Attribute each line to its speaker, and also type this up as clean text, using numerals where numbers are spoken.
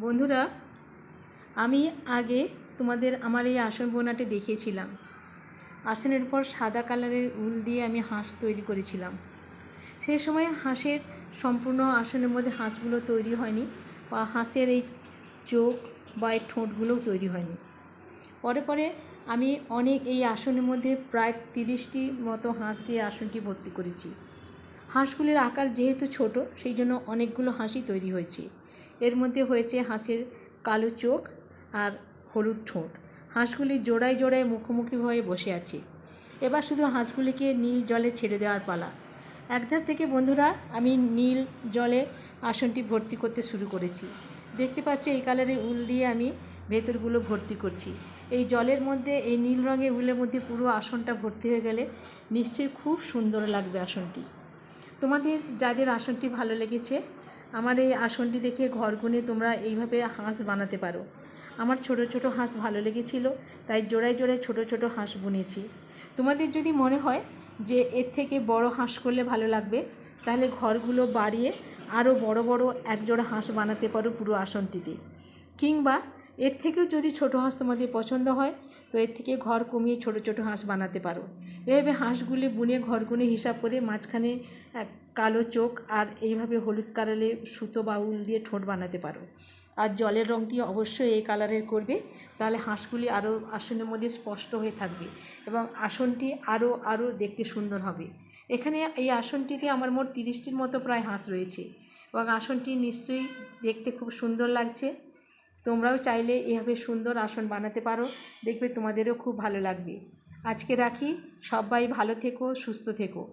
Speaker 1: বন্ধুরা, আমি আগে তোমাদের আমার এই আসন বোনাটি দেখিয়েছিলাম। আসনের উপর সাদা কালারের উল দিয়ে আমি হাঁস তৈরি করেছিলাম। সেই সময় হাঁসের সম্পূর্ণ আসনের মধ্যে হাঁসগুলো তৈরি হয়নি, বা হাঁসের এই চোখ বা এই ঠোঁটগুলোও তৈরি হয়নি। পরে পরে আমি অনেক এই আসনের মধ্যে প্রায় 30টি মতো হাঁস দিয়ে আসনটি ভর্তি করেছি। হাঁসগুলির আকার যেহেতু ছোট, সেই জন্য অনেকগুলো হাঁসই তৈরি হয়েছে। এর মধ্যে হয়েছে হাঁসের কালো চোখ আর হলুদ ঠোঁট। হাঁসগুলি জোড়ায় জোড়ায় মুখোমুখি হয়ে বসে আছে। এবার শুধু হাঁসগুলিকে নীল জলে ছেড়ে দেওয়ার পালা। একধার থেকে বন্ধুরা আমি নীল জলে আসনটি ভর্তি করতে শুরু করেছি। দেখতে পাচ্ছ এই কালারের উল দিয়ে আমি ভেতরগুলো ভর্তি করছি। এই জলের মধ্যে এই নীল রঙের উলের মধ্যে পুরো আসনটা ভর্তি হয়ে গেলে নিশ্চয়ই খুব সুন্দর লাগবে আসনটি। তোমাদের যাদের আসনটি ভালো লেগেছে, আমার এই আসনটি দেখে ঘর কোণে তোমরা এইভাবে হাঁস বানাতে পারো। আমার ছোট ছোট হাঁস ভালো লেগেছিল, তাই জোড়ায় জোড়ায় ছোট ছোট হাঁস বুনেছি। তোমাদের যদি মনে হয় যে এর থেকে বড় হাঁস করলে ভালো লাগবে, তাহলে ঘরগুলো বাড়িয়ে আরও বড় বড় একজোড়া হাঁস বানাতে পারো পুরো আসনটিতে। কিংবা এর থেকেও যদি ছোট হাঁস তোমাদের পছন্দ হয়, তো এর থেকে ঘর কমিয়ে ছোট ছোট হাঁস বানাতে পারো। এভাবে হাঁসগুলি বুনে ঘরগুনে হিসাব করে মাঝখানে কালো চোখ আর এইভাবে হলুদ কালারের সুতো বা উল দিয়ে ঠোঁট বানাতে পারো। আর জলের রঙটি অবশ্যই এই কালারের করবে, তাহলে হাঁসগুলি আরও আসনের মধ্যে স্পষ্ট হয়ে থাকবে এবং আসনটি আরও দেখতে সুন্দর হবে। এখানে এই আসনটিতে আমার মোট 30টির মতো প্রায় হাঁস রয়েছে এবং আসনটি নিশ্চয়ই দেখতে খুব সুন্দর লাগছে। তোমরাও চাইলে এভাবে সুন্দর আসন বানাতে পারো, দেখবে তোমাদেরও খুব ভালো লাগবে। আজকে রাখি, সবাই ভালো থেকো, সুস্থ থেকো।